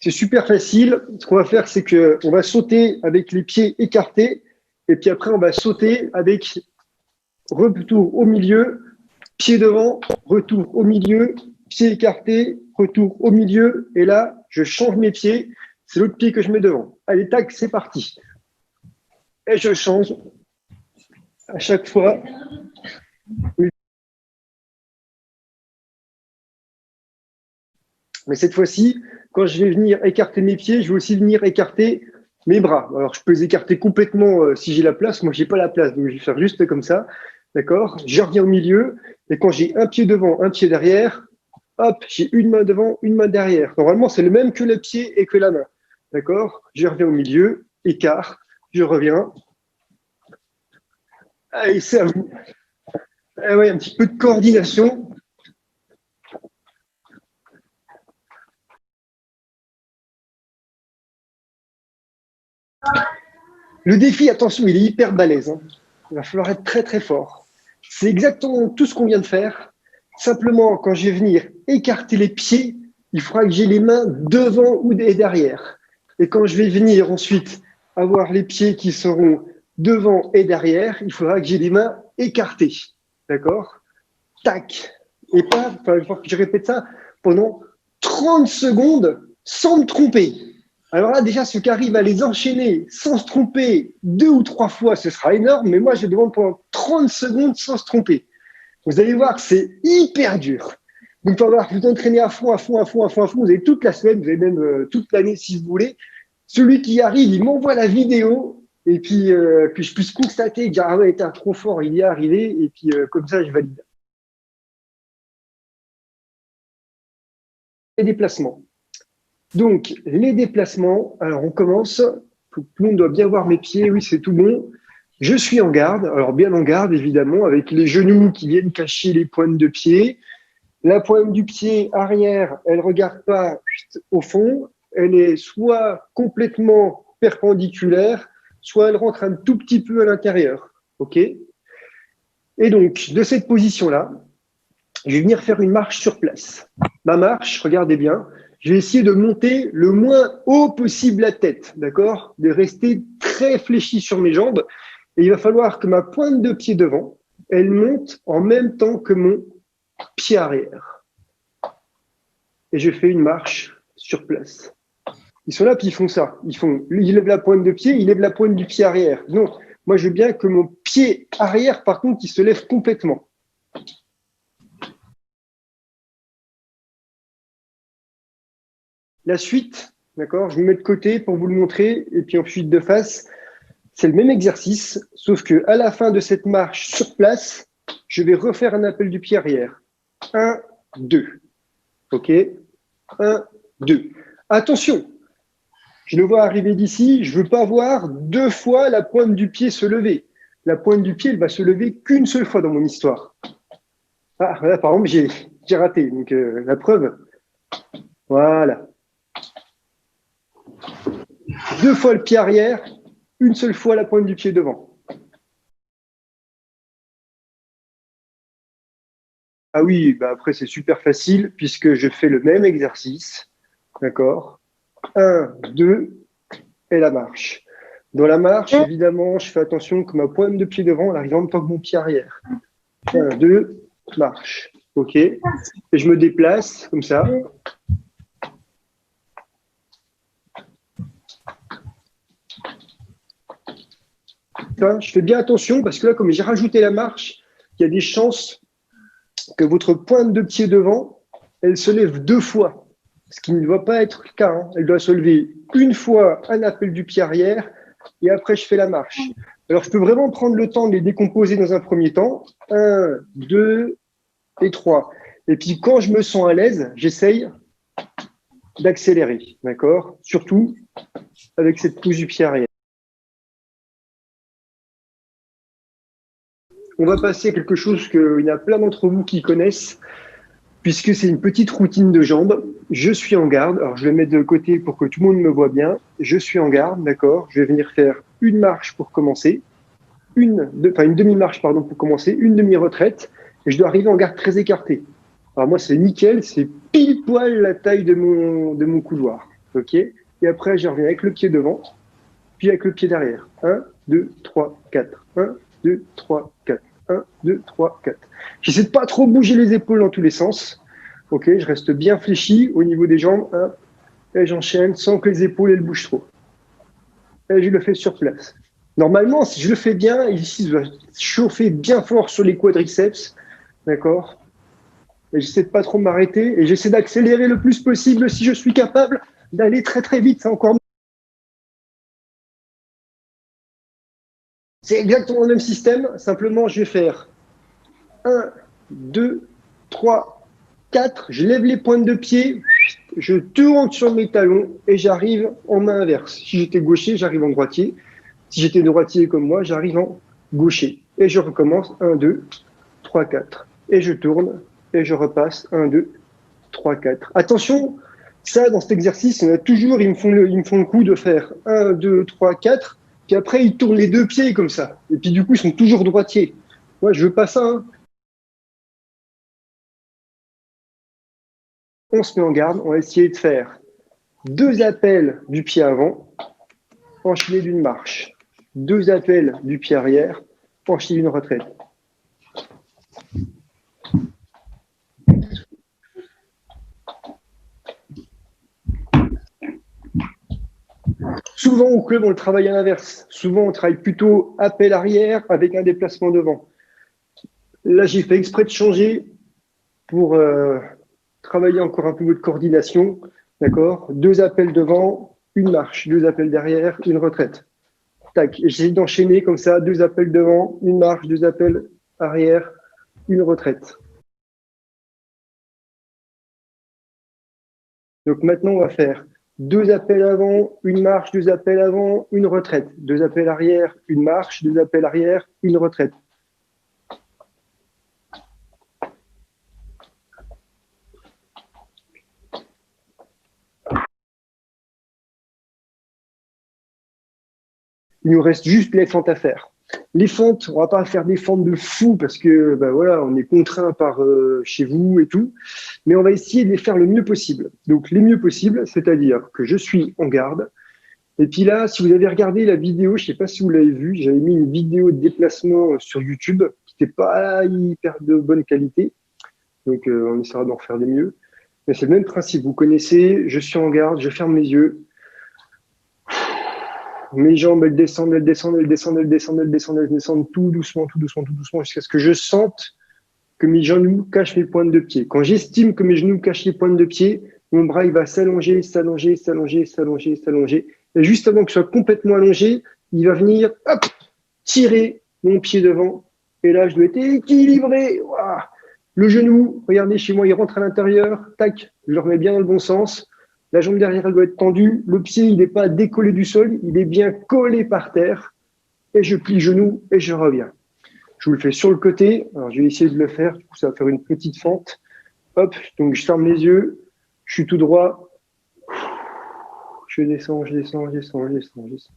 C'est super facile. Ce qu'on va faire, c'est qu'on va sauter avec les pieds écartés. Et puis après, on va sauter avec retour au milieu, pied devant, retour au milieu, pied écarté, retour au milieu. Et là, je change mes pieds. C'est l'autre pied que je mets devant. Allez, tac, c'est parti. Et je change à chaque fois. Mais cette fois-ci, quand je vais venir écarter mes pieds, je vais aussi venir écarter mes bras. Alors, je peux les écarter complètement si j'ai la place. Moi, je n'ai pas la place, donc je vais faire juste comme ça. D'accord? Je reviens au milieu. Et quand j'ai un pied devant, un pied derrière, hop, j'ai une main devant, une main derrière. Normalement, c'est le même que le pied et que la main. D'accord? Je reviens au milieu, écart, je reviens. Allez, c'est à vous. Ah ouais, un petit peu de coordination. Le défi, attention, il est hyper balèze. Hein. Il va falloir être très, très fort. C'est exactement tout ce qu'on vient de faire. Simplement, quand je vais venir écarter les pieds, il faudra que j'ai les mains devant ou derrière. Et quand je vais venir ensuite avoir les pieds qui seront devant et derrière, il faudra que j'ai les mains écartées. D'accord? Tac. Et pas, enfin, il faut que je répète ça pendant 30 secondes sans me tromper. Alors là, déjà, ceux qui arrivent à les enchaîner sans se tromper 2 ou 3 fois, ce sera énorme. Mais moi, je demande pendant 30 secondes sans se tromper. Vous allez voir que c'est hyper dur. Donc, il va falloir vous entraîner à fond, à fond, à fond, à fond, à fond. Vous avez toute la semaine, vous avez même toute l'année si vous voulez. Celui qui arrive, il m'envoie la vidéo et puis que je puisse constater que ah ouais, t'es trop fort, il y est arrivé. Et puis comme ça, je valide. Les déplacements. Donc, les déplacements, alors on commence. Tout le monde doit bien voir mes pieds, oui, c'est tout bon. Je suis en garde, alors bien en garde évidemment, avec les genoux qui viennent cacher les pointes de pied. La pointe du pied arrière, elle ne regarde pas au fond, elle est soit complètement perpendiculaire, soit elle rentre un tout petit peu à l'intérieur. OK? Et donc, de cette position-là, je vais venir faire une marche sur place. Ma marche, regardez bien, je vais essayer de monter le moins haut possible la tête, d'accord? De rester très fléchi sur mes jambes. Et il va falloir que ma pointe de pied devant, elle monte en même temps que mon pied arrière. Et je fais une marche sur place. Ils sont là, puis ils font ça. Ils lèvent la pointe de pied, ils lèvent la pointe du pied arrière. Non, moi je veux bien que mon pied arrière, par contre, il se lève complètement. La suite, d'accord, je me mets de côté pour vous le montrer, et puis ensuite de face. C'est le même exercice, sauf que à la fin de cette marche sur place, je vais refaire un appel du pied arrière. 1, 2. OK? 1, 2. Attention, je le vois arriver d'ici, je ne veux pas voir 2 fois la pointe du pied se lever. La pointe du pied, elle va se lever qu'une seule fois dans mon histoire. Ah, là, par exemple, j'ai raté. Donc, la preuve, voilà. 2 fois le pied arrière, une seule fois la pointe du pied devant. Ah oui, bah après c'est super facile puisque je fais le même exercice. D'accord? 1, 2 et la marche. Dans la marche, évidemment, je fais attention que ma pointe de pied devant elle arrive en même temps que mon pied arrière. 1, 2, marche. OK? Et je me déplace comme ça. Je fais bien attention parce que là, comme j'ai rajouté la marche, il y a des chances que votre pointe de pied devant, elle se lève 2 fois. Ce qui ne doit pas être le cas. Hein. Elle doit se lever une fois, un appel du pied arrière, et après, je fais la marche. Alors, je peux vraiment prendre le temps de les décomposer dans un premier temps. 1, 2 et 3. Et puis, quand je me sens à l'aise, j'essaye d'accélérer. D'accord? Surtout avec cette pousse du pied arrière. On va passer à quelque chose qu'il y a plein d'entre vous qui connaissent, puisque c'est une petite routine de jambes. Je suis en garde. Alors, je vais mettre de côté pour que tout le monde me voit bien. Je suis en garde, d'accord? Je vais venir faire une marche pour commencer, une demi-marche, pardon, pour commencer, une demi-retraite, et je dois arriver en garde très écartée. Alors moi, c'est nickel, c'est pile poil la taille de mon couloir. OK? Et après, je reviens avec le pied devant, puis avec le pied derrière. 1, 2, 3, 4. 1, 2, 3, 4. 1, 2, 3, 4. J'essaie de pas trop bouger les épaules dans tous les sens. OK? Je reste bien fléchi au niveau des jambes. 1, et j'enchaîne sans que les épaules elles bougent trop. Et je le fais sur place. Normalement, si je le fais bien, ici, je dois chauffer bien fort sur les quadriceps. D'accord? Et j'essaie de pas trop m'arrêter et j'essaie d'accélérer le plus possible si je suis capable d'aller très très vite. C'est exactement le même système, simplement je vais faire 1, 2, 3, 4, je lève les pointes de pied, je tourne sur mes talons et j'arrive en main inverse. Si j'étais gaucher, j'arrive en droitier. Si j'étais droitier comme moi, j'arrive en gaucher. Et je recommence 1, 2, 3, 4. Et je tourne et je repasse 1, 2, 3, 4. Attention, ça, dans cet exercice, il me font le coup de faire 1, 2, 3, 4. Puis après, ils tournent les deux pieds comme ça. Et puis du coup, ils sont toujours droitiers. Moi, je veux pas ça. Hein. On se met en garde. On va essayer de faire 2 appels du pied avant, enchaînés d'une marche. 2 appels du pied arrière, enchaînés d'une retraite. Souvent au club, on le travaille à l'inverse. Souvent, on travaille plutôt appel arrière avec un déplacement devant. Là, j'ai fait exprès de changer pour travailler encore un peu de coordination. D'accord? 2 appels devant, une marche. 2 appels derrière, une retraite. Tac. J'essaie d'enchaîner comme ça. 2 appels devant, une marche, 2 appels arrière, une retraite. Donc maintenant, on va faire 2 appels avant, une marche, 2 appels avant, une retraite. 2 appels arrière, une marche, 2 appels arrière, une retraite. Il nous reste juste les fentes à faire. Les fentes, on va pas faire des fentes de fou parce que ben voilà, on est contraint par chez vous et tout, mais on va essayer de les faire le mieux possible. Donc les mieux possible, c'est-à-dire que je suis en garde. Et puis là, si vous avez regardé la vidéo, je sais pas si vous l'avez vu, j'avais mis une vidéo de déplacement sur YouTube qui n'était pas hyper de bonne qualité. Donc on essaiera d'en refaire des mieux. Mais c'est le même principe. Vous connaissez, je suis en garde, je ferme les yeux. Mes jambes, elles descendent, elles descendent, elles descendent, elles descendent, elles descendent, elles descendent tout doucement, tout doucement, tout doucement, jusqu'à ce que je sente que mes genoux cachent mes pointes de pied. Quand j'estime que mes genoux cachent les pointes de pied, mon bras, il va s'allonger, s'allonger, s'allonger, s'allonger, s'allonger. Et juste avant que je sois complètement allongé, il va venir, hop, tirer mon pied devant. Et là, je dois être équilibré. Waouh. Le genou, regardez chez moi, il rentre à l'intérieur. Tac, je le remets bien dans le bon sens. La jambe derrière, elle doit être tendue. Le pied, il n'est pas décollé du sol. Il est bien collé par terre. Et je plie le genou et je reviens. Je vous le fais sur le côté. Alors, je vais essayer de le faire. Du coup, ça va faire une petite fente. Hop, donc je ferme les yeux. Je suis tout droit. Je descends, je descends, je descends, je descends, je descends.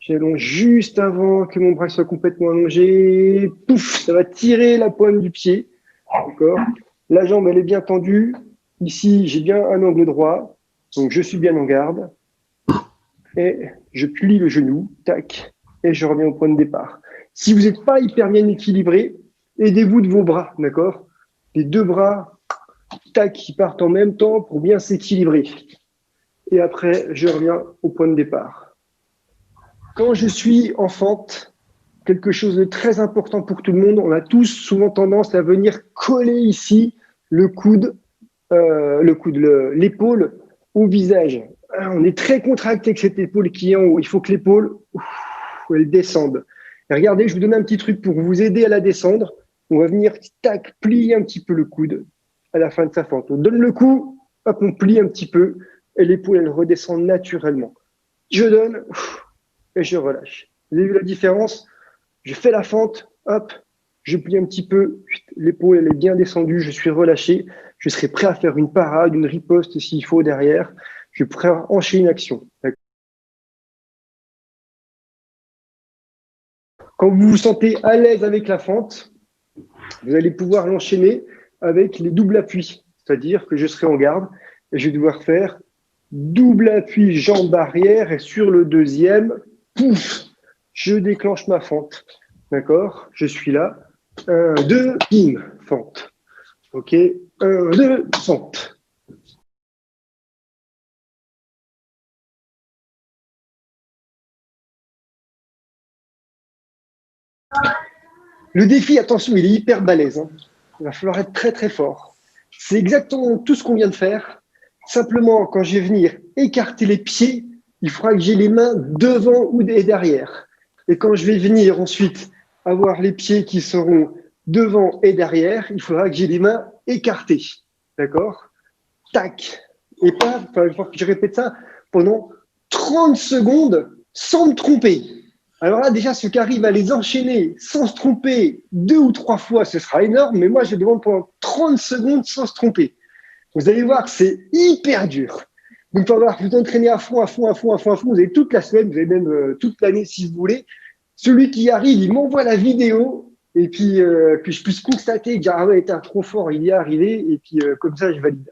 J'allonge juste avant que mon bras soit complètement allongé. Pouf, ça va tirer la pointe du pied. D'accord. La jambe, elle est bien tendue. Ici, j'ai bien un angle droit. Donc, je suis bien en garde. Et je plie le genou. Tac. Et je reviens au point de départ. Si vous n'êtes pas hyper bien équilibré, aidez-vous de vos bras. D'accord. Les 2 bras, tac, qui partent en même temps pour bien s'équilibrer. Et après, je reviens au point de départ. Quand je suis en fente, quelque chose de très important pour tout le monde, on a tous souvent tendance à venir coller ici l'épaule au visage. On est très contracté avec cette épaule qui est en haut. Il faut que l'épaule, elle descende. Et regardez, je vous donne un petit truc pour vous aider à la descendre. On va venir, tac, plier un petit peu le coude à la fin de sa fente. On donne le coup, hop, on plie un petit peu et l'épaule, elle redescend naturellement. Je donne et je relâche. Vous avez vu la différence? Je fais la fente, hop, je plie un petit peu, l'épaule elle est bien descendue, je suis relâché, je serai prêt à faire une parade, une riposte s'il faut derrière, je suis prêt à enchaîner une action. Quand vous vous sentez à l'aise avec la fente, vous allez pouvoir l'enchaîner avec les doubles appuis, c'est-à-dire que je serai en garde et je vais devoir faire double appui, jambe arrière, et sur le deuxième, pouf, je déclenche ma fente. D'accord? Je suis là. 1, 2, bim, fente. OK? 1, 2, fente. Le défi, attention, il est hyper balèze. Hein. Il va falloir être très très fort. C'est exactement tout ce qu'on vient de faire. Simplement, quand je vais venir écarter les pieds, il faudra que j'ai les mains devant et derrière. Et quand je vais venir ensuite avoir les pieds qui seront devant et derrière, il faudra que j'ai les mains écartées. D'accord? Tac. Et pas, il faut que je répète ça pendant 30 secondes sans me tromper. Alors là, déjà, ceux qui arrivent à les enchaîner sans se tromper 2 ou 3 fois, ce sera énorme. Mais moi, je demande pendant 30 secondes sans se tromper. Vous allez voir que c'est hyper dur. Donc, il va falloir vous entraîner à fond, à fond, à fond, à fond, à fond. Vous avez toute la semaine, vous avez même toute l'année si vous voulez. Celui qui arrive, il m'envoie la vidéo et puis que je puisse constater que ah ouais, t'es trop fort, il y est arrivé. Et puis comme ça, je valide.